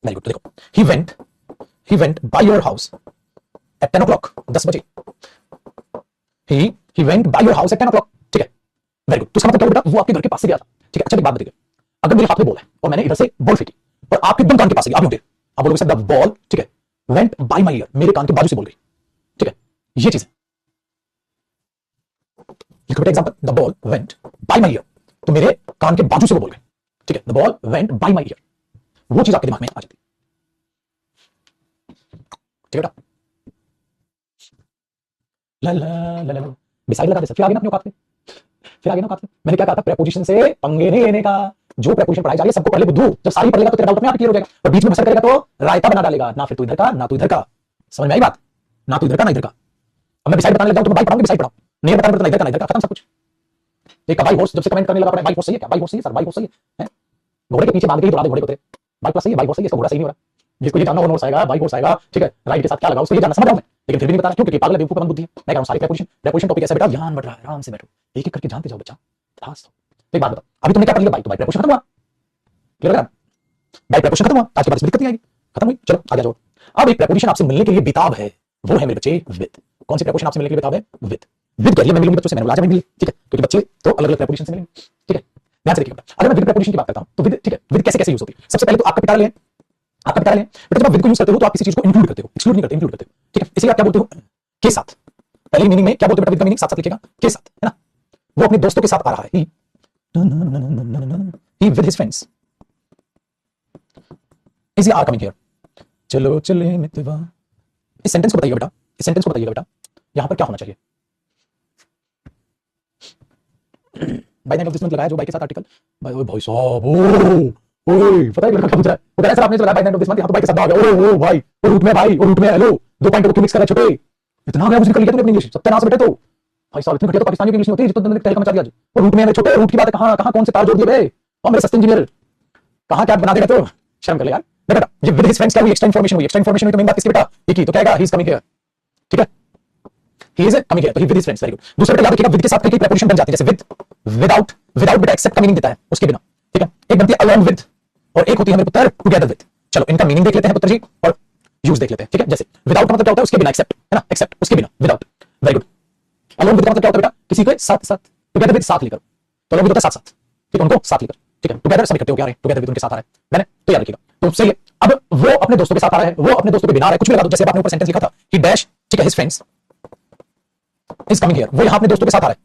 Very good. देखो he went by your house at 10 o'clock, 10 बजे, he went by your house at 10 o'clock, ठीक है, वेरी गुड। तो इसका मतलब क्या बेटा? वो आपके घर के पास से गया था, ठीक है। अच्छा एक बात बताइए, अगर मेरे हाथ में बॉल है और मैंने इधर से बॉल फेंकी और आपके एकदम कान के पास गई, आप होंगे, आप बोलोगे सर द बॉल, ठीक है, वेंट बाय माय ईयर, मेरे कान के बाजू से बॉल गई, ठीक है, ये चीज है। लिखो बेटा example, the ball went by my year, तो मेरे कान के बाजू से वो बॉल गई, ठीक है, the ball went by my year, वो चीज आपके दिमाग में आ जाती है, ठीक है बेटा। ला ला ला ला बिसाइड लगा दे सर, फिर आगे ना अपने औकात पे, फिर आगे ना औकात पे। मैंने क्या कहा था? प्रेपोजिशन से पंगे नहीं लेने का। जो प्रेपोजिशन पढ़ाई जा रही है सबको पढ़ ले बुद्धू, जब सारी पढ़ लेगा तो तेरा डाउट अपने आप क्लियर हो जाएगा, और बीच में बसर करेगा तो रायता बना डालेगा, ना फिर तू इधर का ना तू इधर का। समझ में आई बात? ना तू इधर का ना इधर का। अब मैं बिसाइड बताने लग जाऊं तो मैं बाई पढ़ाऊंगी, बिसाइड पढ़ाऊं, नहीं बताने पड़ता, इधर का ना इधर का, खत्म सब कुछ। एक बाई हॉर्स जब से कमेंट करने लगा, बाई हॉर्स सही है क्या? बाई हॉर्स सही है सर, बाई हॉर्स सही है, घोड़े के पीछे बांध के ही दौड़ा दे घोड़े को तेरे, बाई प्लस सही है, बाई हॉर्स सही है, इसका घोड़ा सही नहीं हो रहा। जिसको ये जानना वो नोट्स आएगा, बाई हॉर्स आएगा, ठीक है, राइट के साथ क्या लगा उसको ये जानना, समझ रहा हूं मैं, लेकिन फिर भी नहीं बता रहा, क्यों? क्योंकि पागल है, बेवकूफ है, बुद्धि है। मैं कह रहा हूं सारी प्रेपोजिशन टॉपिक ऐसा बेटा ध्यान बढ़ रहा है, आराम से बैठो, एक एक करके जानते जाओ बच्चा, खास। तो एक बात बता, अभी तुमने क्या पढ़ लिया? बाई, तो बाई प्रेपोजिशन खत्म हुआ, क्लियर है? बाई प्रेपोजिशन खत्म हुआ, आज के बाद इसमें दिक्कत नहीं आएगी, खत्म हुई। चलो आगे जाओ। अब एक प्रेपोजिशन आपसे मिलने के लिए बेताब है, वो है मेरे बच्चे विद। कौन सी प्रेपोजिशन आपसे मिलने के लिए बेताब है? विद। विद कह रही है मैं मिलूंगी बच्चों से, मैंने बोला आज मैं मिली, ठीक है, क्योंकि बच्चे तो अलग अलग प्रेपोजिशन से मिलेंगे, ठीक है, ध्यान से देखिए। अगर मैं विद प्रेपोजिशन की बात करता हूं तो विद, ठीक है, विद कैसे कैसे यूज होती है? सबसे पहले तो आपका पिटारा लें, आपका पिटारा लें बेटा, जब आप विद को यूज करते हो तो आप किसी चीज को इंक्लूड करते हो, एक्सक्लूड नहीं करते, इंक्लूड करते हो, ठीक है, इसलिए आप क्या बोलते हो? के साथ। पहले मीनिंग में क्या बोलते हो बेटा? विद का मीनिंग साथ साथ लिखिएगा, के साथ, है ना। वो अपने दोस्तों के साथ आ रहा है, he with his friends, is he are coming here, चलो चले मितवा। इस सेंटेंस को बताइएगा बेटा, इस सेंटेंस को बताइएगा बेटा, यहां पर क्या होना चाहिए? By the end of this month लगाया जो बाई के साथ आर्टिकल। भाई ओए भाई साहब, ओ ओए पता है लड़का क्या पूछ रहा है, वो कह रहा है सर आपने जो लगाया by the end of this month, यहां तो बाई के साथ आ गया। ओ भाई वो रूट में भाई, वो रूट में हेलो, दो पॉइंट को क्यों मिक्स कर रहा है छोटे, इतना गया कुछ निकल गया तूने अपनी इंग्लिश सत्यानाश बेटे। तो भाई साहब इतनी घटिया तो पाकिस्तानी की इंग्लिश नहीं होती जितना तुमने तहलका मचा दिया आज। वो रूट में है छोटे, रूट की बात है, कहां कहां कौन से तार जोड़ दिए बे, और मेरे सस्ते इंजीनियर कहां क्या बना देगा। तो शर्म कर ले यार बेटा। ये विद हिज फ्रेंड्स क्या हुई, एक्स्ट्रा इन्फॉर्मेशन हुई। एक्स्ट्रा इन्फॉर्मेशन हुई तो मेन बात किसकी बेटा, ये की तो क्या ही इज कमिंग हियर, ठीक है, ही इज कमिंग हियर, तो he with his friends, very good. दूसरा बेटा याद रखिएगा विद के साथ कई प्रीपोजिशन बन जाती है, जैसे विद, विदाउट, विदाउट बेटा एक्सेप्ट का मीनिंग देता है उसके बिना, ठीक है। एक बनती है अलोंग विद और एक होती है मेरे पुत्र टुगेदर विद। चलो इनका मीनिंग देख लेते हैं पुत्र जी और यूज देख लेते हैं, ठीक है। जैसे विदाउट का मतलब क्या होता है, उसके बिना, एक्सेप्ट है ना, एक्सेप्ट उसके बिना, without, very good. Along with का मतलब क्या होता है बेटा, किसी को साथ साथ, टुगेदर विद साथ लेकर, तो अलोंग विद होता है साथ साथ, ठीक है, उनको साथ लेकर, ठीक है। टुगेदर सब इकट्ठे होकर आ रहे हैं, टुगेदर विद उनके साथ आ रहा है, मैंने तो याद रखिएगा। तो सही है, अब वो अपने दोस्तों के साथ आ रहा है, वो अपने दोस्तों के बिना आ रहा है, कुछ भी लगा दो, जैसे आपने ऊपर सेंटेंस लिखा था कि डैश, ठीक है, his friends is coming here, वो यहां अपने दोस्तों के साथ आ रहा है।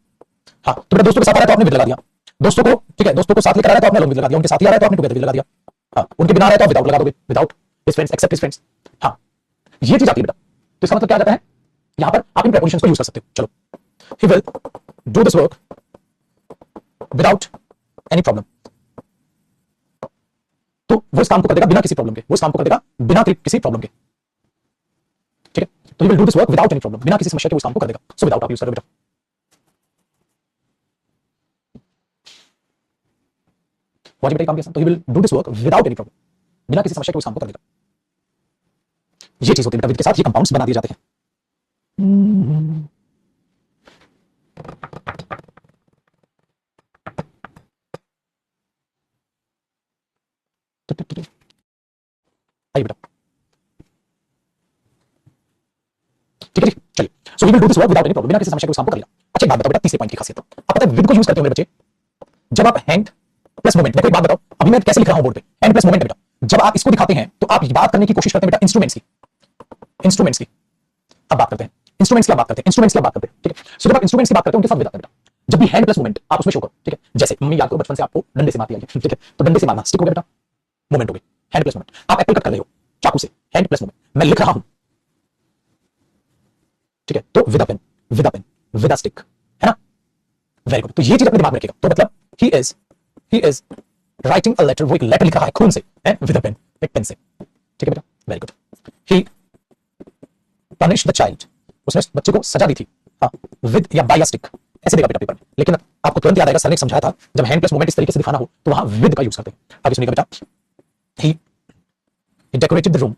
हाँ तो मेरे दोस्तों के साथ आ रहा है तो आपने विद लगा दिया, दोस्तों को, ठीक है, दोस्तों को साथ लेकर आ रहा है तो आपने अलोंग विद लगा दिया, उनके साथ ही आ रहा है तो आपने टुगेदर विद लगा दिया। हाँ उनके बिना आ रहा है तो आप विदाउट लगा दोगे, without his friends, except his friends. हाँ ये चीज आती है बेटा, तो इसका मतलब क्या आ जाता है, यहां पर आप इन प्रीपोजिशंस को यूज कर सकते हो। चलो, he will do this work without any problem, तो वो इस काम को कर देगा बिना किसी प्रॉब्लम के, वो इस काम को कर देगा बिना किसी प्रॉब्लम के, ठीक है। तो he will do this work without any problem, बिना किसी समस्या के वो इस काम को कर देगा, सो विदाउट आप यूज करो बेटा। वाजी बेटा काम किया, तो he will do this work without any problem, बिना किसी समस्या के वो इस काम को कर देगा। ये चीज होती है बेटा, विद के साथ ये कंपाउंड्स बना दिए जाते हैं। आइए बेटा, ठीक है, चलिए। So we will do this work without any problem, बिना किसी समस्या के उस काम को कर लेगा। अच्छा एक बात बताओ बेटा, तीसरे पॉइंट की खासियत, आप पता है विद को यूज करते हो मेरे बच्चे, जब आप हैंड प्लस मोमेंट, देखो एक बात बताओ, अभी मैं कैसे लिख रहा हूं बोर्ड पे, हैंड प्लस मोमेंट बेटा, जब आप इसको दिखाते हैं तो आप बात करने की कोशिश करते हैं बेटा इंस्ट्रूमेंट्स की, इंस्ट्रूमेंट्स की अब बात करते हैं, इंस्ट्रूमेंट्स की बात करते हैं, इंस्ट्रूमेंट्स की बात करते हैं, ठीक है। सो जब आप इंस्ट्रूमेंट्स की बात करते हो उनके साथ विद आता है बेटा, जब भी हैंड प्लस मोमेंट आप उसमें शो करो, ठीक है। जैसे मम्मी याद करो बचपन से आपको डंडे से मारती आई है, ठीक है, तो डंडे से मारना स्टिक हो गया बेटा, मोमेंट हो गई, हैंड प्लस मोमेंट। आप एप्पल कट कर रहे हो चाकू से, हैंड प्लस मोमेंट, मैं लिख रहा हूं, ठीक है, तो with a pen, with a pen, with a stick, है ना, वेरी गुड। तो ये चीज अपने दिमाग में रखिएगा, तो मतलब he is writing a letter, वो एक लेटर लिख रहा है खून से, विद अ पेन, एक पेन से, ठीक है बेटा, very good. He punish the child, उसने बच्चे को सजा दी थी, हाँ, विद या बाय अ स्टिक, ऐसे देगा बेटा पेपर में। लेकिन आपको तुरंत याद आएगा सर ने समझाया था जब हैंड प्लस मोमेंट इस तरीके से दिखाना हो तो वहां विद का यूज करते हैं। आगे सुनिएगा बेटा, he decorated the room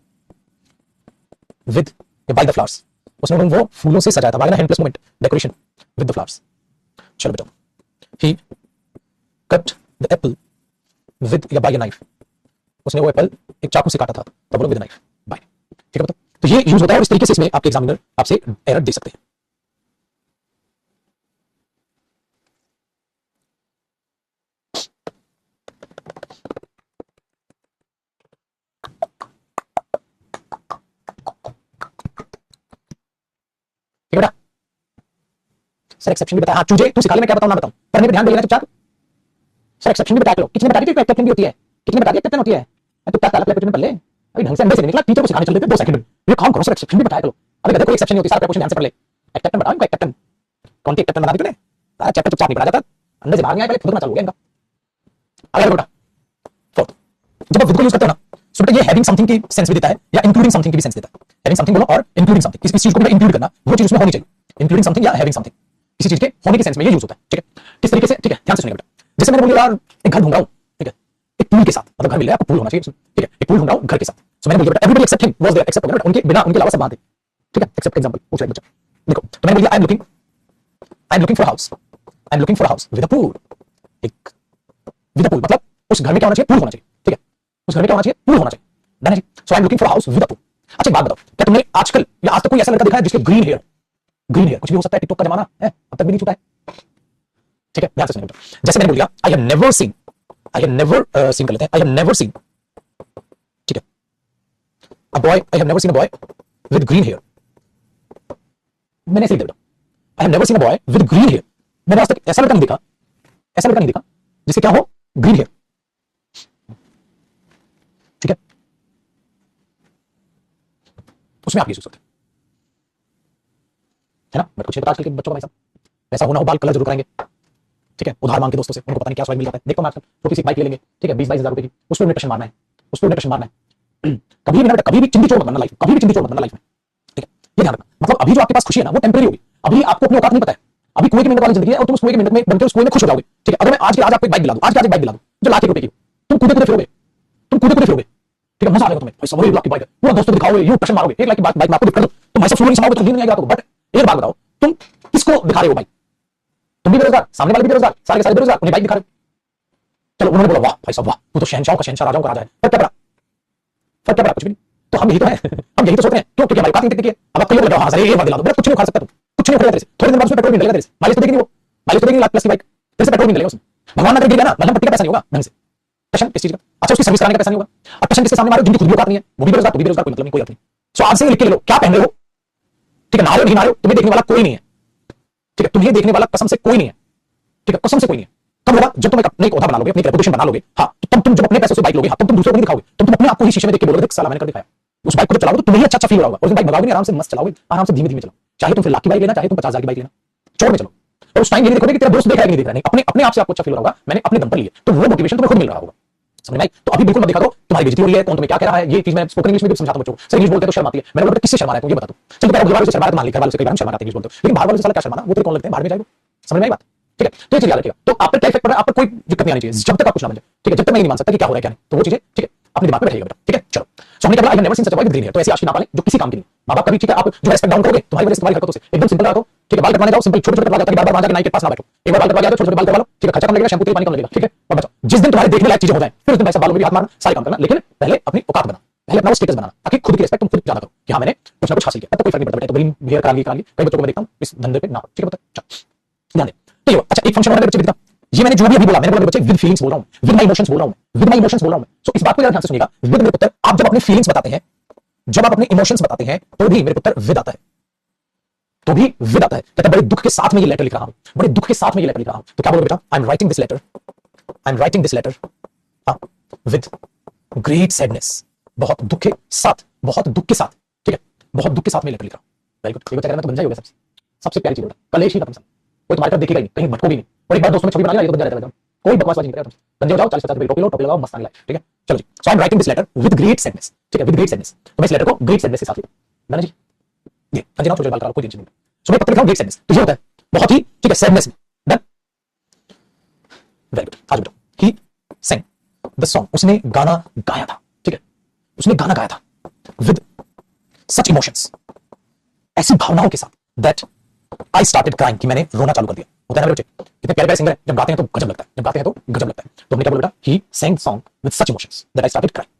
with by the flowers, उसने रूम वो फूलों से सजाया था, by hand plus moment, decoration with the flowers. चलो बेटा, he cut the apple with या बाय अ नाइफ, उसने वो एप्पल एक चाकू से काटा था, तब बोलो विद नाइफ, बाय, ठीक है बेटा। तो ये यूज होता है और इस तरीके से इसमें आपके एग्जामिनर आपसे एरर दे सकते हैं। ठीक है बेटा, सर एक्सेप्शन भी बताया, हाँ चूजे तू सिखा ले, मैं क्या बताऊं ना बताऊं, पढ़ने पे ध्यान दे लेना चुपचाप। सर एक्सेप्शन भी बता लो, कितने बता दी कैप्टन भी होती है, कितने बता दिया कैप्टन होती है, तो क्या काला प्लेट पढ़ ले, अभी ढंग से अंदर से निकला, टीचर को सिखाने चल देते 2 सेकंड में, ये काम करो सर एक्सेप्शन भी बताया करो। अबे गधे कोई एक्सेप्शन नहीं होती, सारा क्वेश्चन ध्यान से पढ़ ले। एक कैप्टन बताओ, एक कैप्टन कौन सी कैप्टन बना दी तूने, सारा चैप्टर चुपचाप नहीं पढ़ा जाता, अंदर से बाहर नहीं आया, पहले खुद करना चालू हो गया इनका। अगला बेटा फोर्थ, जब आप विद को यूज करते हो ना, सो बेटा ये हैविंग समथिंग की सेंस भी देता है या इंक्लूडिंग समथिंग की भी सेंस देता है। हैविंग समथिंग बोलो और इंक्लूडिंग समथिंग, इस चीज को भी इंक्लूड करना, वो चीज उसमें होनी चाहिए, इंक्लूडिंग समथिंग या हैविंग समथिंग, किसी चीज के होने की सेंस में ये यूज होता है, ठीक है। किस तरीके से, ठीक है, ध्यान से सुनिएगा बेटा। जैसे मैंने बोला यार एक घर ढूंढ रहा हूं, ठीक है, एक पूल के साथ, मतलब घर मिल रहा है आपको, पूल होना चाहिए, ठीक है, एक पूल ढूंढ रहा हूं घर के साथ। सो मैंने बोला बेटा everybody except him was there, except हो गया, उनके बिना उनके अलावा सब वहां थे, ठीक है। एक्सेप्ट एग्जांपल पूछ रहा है बच्चा, देखो तो मैंने बोला आई am looking for a house, I am looking for a house with a pool, एक विद अ पूल मतलब उस घर में क्या होना चाहिए, पूल होना चाहिए, ठीक है, उस घर में क्या होना चाहिए, पूल होना चाहिए, डन है जी। So I am looking for a house with a pool. अच्छा एक बात बताओ, क्या तुमने आजकल या आज तक कोई ऐसा लड़का देखा है जिसके ग्रीन हेयर, ग्रीन हेयर कुछ भी हो सकता है, टिकटॉक का जमाना है, अब तक भी नहीं छूटा है, ठीक है, ध्यान से सुनिए। जैसे मैंने बोला I have never seen, I have never seen कर लेते हैं, आई हैव नेवर सीन, ठीक है, a boy, I have never seen a boy with green hair, मैंने ऐसे लिख दिया, I have never seen a boy with green hair, मैंने आज तक ऐसा लड़का नहीं देखा, ऐसा लड़का नहीं देखा जिसके क्या हो, ग्रीन हेयर, ठीक है, उसमें आप यूज कर सकते है ना। बट कुछ नहीं पता आजकल के बच्चों का भाई साहब, ऐसा होना हो बाल कलर जरूर कराएंगे, ठीक है, उधार मांग के दोस्तों से, उनको पता नहीं क्या स्वाद मिल जाता है। देखो मैं आजकल छोटी सी बाइक ले लेंगे, ठीक है, 20-22 हज़ार रुपए की, उस पर उन्हें टशन मारना है, उस पर उन्हें टशन मारना है। कभी भी ना बेटा, कभी भी चिंदी चोर मत बनना लाइफ, कभी भी चिंदी चोर मत बनना लाइफ में, ठीक है, ये ध्यान रखना। मतलब अभी जो आपके पास खुशी है ना वो टेम्परेरी होगी, अभी आपको अपनी औकात नहीं पता है, अभी कुएं की मेहनत वाली जिंदगी है और तुम उस कुएं की मेहनत में बनकर उस कुएं में खुश हो जाओगे, ठीक है। अगर मैं आज के आज आपको एक बाइक दिला दूं, आज के आज एक बाइक दिला दूं जो लाख रुपए की, तुम कूदे कूदे फिरोगे, तुम कूदे कूदे फिरोगे, ठीक है, मजा आएगा तुम्हें भाई, सब 1 लाख की बाइक है, पूरा दोस्तों को दिखाओगे, यूं टशन मारोगे, 1 लाख की बाइक मैं आपको दिखा दूं, तुम भाई सब सुनो नहीं समाओगे तो नींद नहीं आएगा आपको। बट एक बात बताओ, तुम किसको दिखा रहे हो भाई? तुम भी बेरोजगार, सामने वाले भी बेरोजगार, सारे के सारे बेरोजगार, उन्हें बाइक दिखा रहे हो। चलो उन्होंने बोला वाह भाई साहब वाह, तू तो शहंशाह का शहंशाह, राजाओं का राजा है, फर्क क्या पड़ा, फर्क क्या पड़ा, कुछ भी नहीं। तो हम यही तो है हम यही तो सोचते हैं, क्यों? क्योंकि हमारी औकात नहीं दिखती है। अब आप कहीं लग रहा हाँ सर ये बात दिला दो, बेटा कुछ नहीं खा सकता, तुम कुछ नहीं खरीदा तेरे से, थोड़े दिन बाद उसमें पेट्रोल भी मिलेगा तेरे से, माइलेज तो देगी नहीं वो, माइलेज तो देगी लाख प्लस की बाइक, तेरे से पेट्रोल भी मिलेगा उसमें, भगवान ना करे गिर गया ना, मलहम पट्टी का पैसा नहीं होगा ढंग से, टशन किस चीज का, अच्छा उसकी सर्विस कराने का पैसा नहीं होगा। अब टशन किसके सामने मारो, जिनकी खुद भी औकात नहीं है, वो भी बेरोजगार, तू भी बेरोजगार, कोई मतलब नहीं, कोई अर्थ नहीं। सो आज से लिख के ले लो, क्या पहन रहे हो, ठीक है, नहा रहे हो नहीं नहा रहे हो, तुम्हें देखने वाला कोई नहीं है, ठीक है, तुम्हें देखने वाला कसम से कोई नहीं है, ठीक है, कसम से कोई नहीं है। कब होगा? जब तुम एक अपने ओधा बना लोगे, अपनी रेपुटेशन बना लोगे, हाँ, तो तब तुम जब अपने पैसों से बाइक लोगे, हाँ, तब तुम दूसरों को नहीं दिखाओगे, तुम अपने आप को ही शीशे में देख के बोलोगे साला मैंने कर दिखाया। उस बाइक को जब चलाओगे तो तुम्हें ही अच्छा फील होगा, उस दिन बाइक भगाओगे नहीं, आराम से मस्त चलाओगे, आराम से धीमे धीमे चलाओ, चाहे तुम फिर लाख की बाइक लेना, चाहे तुम 50,000 की बाइक लेना, चौड़ में चलो। और उस टाइम ये नहीं देखोगे कि तेरा दोस्त देख रहा है कि नहीं देख रहा है, नहीं, अपने आप से आपको अच्छा फील होगा, मैंने अपने दम पर लिया, तो वो मोटिवेशन तुम्हें खुद मिल रहा होगा, समझ में आई? तो अभी बिल्कुल मत दिखा दो तुम्हारी बेइज्जती हो रही है, कौन तुम्हें क्या कह रहा है, ये चीज मैं स्पोकन इंग्लिश में भी समझाता हूं बच्चों को, सर इंग्लिश बोलते हैं तो शर्म आती है, मैंने बोला किससे शर्म आ रहा है, तो ये बता दो। चल तो घर वालों से शर्म आ रहा है, मान ली घर वालों से कई बार शर्म आती है इंग्लिश बोलते हो, लेकिन बाहर वालों से साला क्या शर्माना, वो तेरे कौन लगते हैं, बाहर में जाएगा, समझ में आई बात, ठीक है। तो ये चीज याद रखिएगा, तो आप पर क्या इफेक्ट पड़ रहा है, आप पर कोई दिक्कत नहीं आनी चाहिए जब तक आप कुछ ना बन जाए, ठीक है, जब तक मैं नहीं मान सकता कि क्या हो रहा है क्या नहीं, तो वो चीजें ठीक है अपने दिमाग में बैठेगा बेटा, ठीक है। चलो सो हमने क्या बोला, I have never seen such a boy with green hair, तो ऐसी आशिकी ना पालें जो किसी काम की नहीं, मां बाप कभी, ठीक है, आप जो रेस्पेक्ट डाउन करोगे तुम्हारी वजह से तुम्हारी हरकतों से, एकदम सिंपल रखो, ठीक है, बाल कटवाने जाओ, सिंपल छोटे छोटे कटवा जाता है, बार-बार वहां जाके नाई के पास ना बैठो, एक बार बाल कटवा लिया तो छोटे छोटे बाल कटवा लो, ठीक है, खर्चा कम लगेगा, शैम्पू तेल पानी कम लगेगा, ठीक है, और बचाओ। जिस दिन तुम्हारे देखने लायक चीजें हो जाए फिर उस दिन भाई साहब बालों में भी हाथ मारना, सारे काम करना, लेकिन पहले अपनी औकात बना, पहले अपना स्टेटस बनाना, ताकि खुद की रिस्पेक्ट तुम खुद ज्यादा करो कि हाँ मैंने कुछ ना कुछ हासिल किया, तब तो कोई फर्क नहीं पड़ता बेटा, तो ग्रीन हेयर करा ली कई बच्चों को मैं देखता हूं इस धंधे पे ना, ठीक है, बता ध्यान दे। तो ये अच्छा एक फंक्शन वाले बच्चे दिखता, ये मैंने जो भी अभी बोला, मैंने बोला बच्चे विद फीलिंग्स बोल रहा हूं, विद माय इमोशंस बोल रहा हूं, विद माय इमोशंस बोल रहा हूं। सो इस बात को ध्यान से सुनिएगा, विद मेरे पुत्र, आप जब अपने फीलिंग्स बताते हैं, जब आप अपने इमोशंस बताते हैं, तो भी मेरे पुत्र विद आता है, तो भी विद आता है, कहता बड़े दुख के साथ में ये लेटर लिख रहा हूं, बड़े दुख के साथ में ये लेटर लिख रहा हूं, तो क्या बोलोगे बेटा, I am writing this letter, I am writing this letter with great sadness, बहुत दुख के साथ, बहुत दुख के साथ, ठीक है, बहुत दुख के साथ में लेटर लिख रहा हूं। वेरी गुड, ये बच्चा तो बन जाएगा सबसे सबसे प्यारी चीज बेटा, कलेश ही खत्म, कोई तुम्हारी तरफ देखेगा नहीं, कहीं भटकोगे नहीं, और एक बार दोस्तों में छवि बना लिया, ये तो बन जाएगा, कोई बकवासबाजी नहीं करेगा तुमसे, बंदे हो जाओ, 40-50 रुपए टोपी लो, टोपी लगाओ, मस्त आने लगे, ठीक है। चलो जी, so I am writing this letter with great sadness, ठीक है, विद ग्रेट सैडनेस, तो मैं इस लेटर को ग्रेट सैडनेस के साथ लिखूं, ना जी, ये समझना, छोटे बाल करा, कोई टेंशन नहीं, सो मैं पत्र लिखा हूं ग्रेट सैडनेस, तो ये होता है बहुत ही, ठीक है, सैडनेस में, डन, वेरी गुड। आज बेटा ही sang द सॉन्ग, उसने गाना गाया था, ठीक है, उसने गाना गाया था विद सच इमोशंस, ऐसी भावनाओं के साथ, दैट आई स्टार्टेड क्राइंग, कि मैंने रोना चालू कर दिया। होता है ना बच्चे, कितने प्यारे प्यारे सिंगर हैं, जब गाते हैं तो गजब लगता है, जब गाते हैं तो गजब लगता है, तो हमने क्या बोला बेटा, ही sang song with such emotions that I started crying।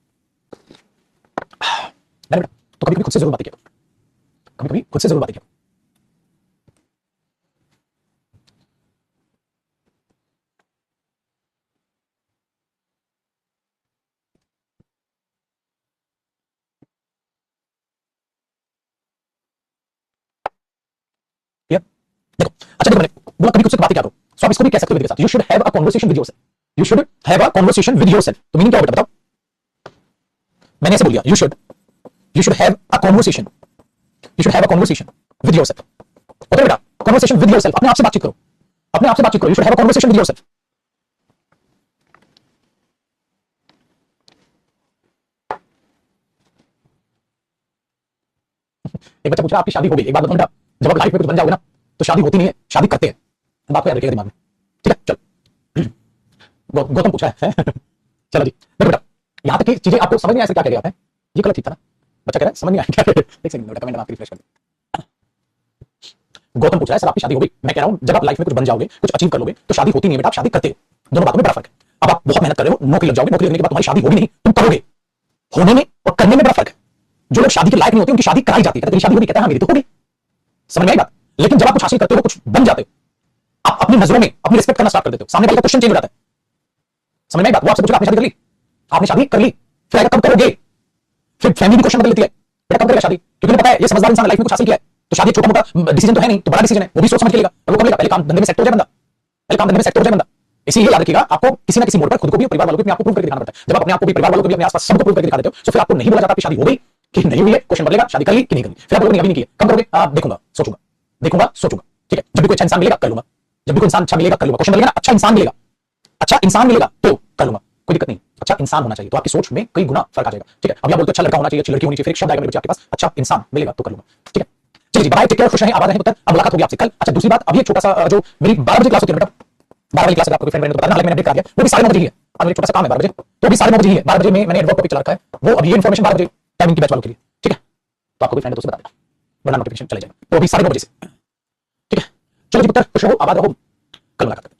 मैंने बेटा तो कभी कभी खुद से जरूर बातें किया, कभी कभी खुद से जरूर बातें किया। देखो अच्छा, देखो मैंने बोला कभी खुद से बातें क्या करो, सो आप इसको भी कह सकते हो मेरे साथ, you should have a conversation with yourself, you should have a conversation with yourself, तो मीनिंग क्या होगा बताओ, मैंने ऐसे बोल दिया, you should have a conversation, you should have a conversation with yourself, होता है बेटा, कन्वर्सेशन विद योरसेल्फ, अपने आप से बातचीत करो, अपने आप से बातचीत करो, you should have a conversation with yourself. एक बच्चा पूछ रहा आपकी शादी हो गई, एक बात बताओ बेटा, जब आप लाइफ में कुछ बन जाओगे ना तो शादी होती नहीं है, शादी करते हैं, बात को याद रखिएगा दिमाग में, ठीक है। चल गौतम पूछा है चलो जी, देखो बेटा यहां तक की चीजें आपको समझ नहीं आया क्या कह रहे हैं, ये गलत ठीक था ना, बच्चा कह रहा है समझ नहीं आया क्या, एक सेकंड बेटा कमेंट में आपकी रिफ्रेश कर दे। गौतम पूछ रहा है सर आपकी शादी हो गई, मैं कह रहा हूं जब आप लाइफ में कुछ बन जाओगे, कुछ अचीव कर लोगे तो शादी होती नहीं है बेटा, आप शादी करते हो, दोनों बातों में बड़ा फर्क है। अब आप बहुत मेहनत कर रहे हो, नौकरी लग जाओगे, नौकरी लगने के बाद तुम्हारी शादी होगी नहीं, तुम करोगे, होने में और करने में बड़ा फर्क है। जो लोग शादी के लायक नहीं होते उनकी शादी कराई जाती है, तेरी शादी होगी, कहता है हाँ मेरी तो होगी, समझ में आई बात। लेकिन जब आप कुछ हासिल करते हो, कुछ बन जाते हो, आप अपनी नजरों में अपनी रिस्पेक्ट करना स्टार्ट कर देते हो, सामने वाले का क्वेश्चन चेंज हो जाता है, समझ में आई बात। वो आपसे पूछेगा आपने शादी कर ली, आपने शादी कर ली, फिर आएगा कब करोगे, फिर फैमिली भी क्वेश्चन बदल लेती है, बेटा कब करेगा शादी, क्योंकि उन्हें पता है ये समझदार इंसान लाइफ में कुछ हासिल किया है, तो शादी छोटा मोटा डिसीजन तो है नहीं, तो बड़ा डिसीजन है, वो भी सोच समझ के लेगा, और वो कब लेगा, पहले काम धंधे में सेट हो जाए बंदा, पहले काम धंधे में सेट हो जाए बंदा। इसीलिए याद रखिएगा आपको किसी ना किसी मोड़ पर खुद को भी परिवार वालों को भी आपको प्रूव करके दिखाना पड़ता है। जब आप अपने आप को भी परिवार वालों को भी अपने आसपास सबको प्रूव करके दिखा देते हो, तो फिर आपको नहीं बोला जाता कि शादी हो गई कि नहीं हुई है, क्वेश्चन बदलेगा शादी कर ली कि नहीं कर ली, फिर आप बोलोगे अभी नहीं किया, कब करोगे, आप देखूंगा सोचूंगा, देखूंगा सोचूंगा, ठीक है, जब भी कोई अच्छा इंसान मिलेगा कर लूंगा, जब भी कोई इंसान अच्छा मिलेगा कर लूंगा, क्वेश्चन मिलेगा ना अच्छा इंसान मिलेगा, अच्छा इंसान मिलेगा तो कर लूंगा, कोई दिक्कत नहीं, अच्छा इंसान होना चाहिए, तो आपकी सोच में कई गुना फर्क आ जाएगा, ठीक है। अभी आप बोलते हो अच्छा लड़का होना चाहिए, अच्छी लड़की होनी चाहिए, फिर एक शब्द आएगा मेरे बच्चे आपके पास, अच्छा इंसान मिलेगा तो कर लूंगा, ठीक है। चलिए जी, बाय, टेक केयर, खुश रहें, आबाद रहें पुत्र, अब मुलाकात होगी आपसे कल। अच्छा दूसरी बात, अभी एक छोटा सा जो मेरी 12 बजे क्लास होती है बेटा, 12 बजे क्लास, आपको कोई फ्रेंड मैंने तो बताया, हालांकि मैंने अपडेट कर दिया, वो भी 9:30 बजे ही है, आज मेरा छोटा सा काम है 12 बजे, तो अभी 9:30 बजे ही है, 12 बजे में मैंने एडवर्क टॉपिक चला रखा है, वो अब ये इन्फॉर्मेशन 12 बजे टाइमिंग की बैच वालों के लिए, ठीक है। तो आपको कोई फ्रेंड है तो उसे बता देना, वरना नोटिफिकेशन चले जाएगा, तो अभी 9:30 बजे से, ठीक है। चलो जी पुत्र, खुश रहो, आबाद रहो, कल मुलाकात करते हैं।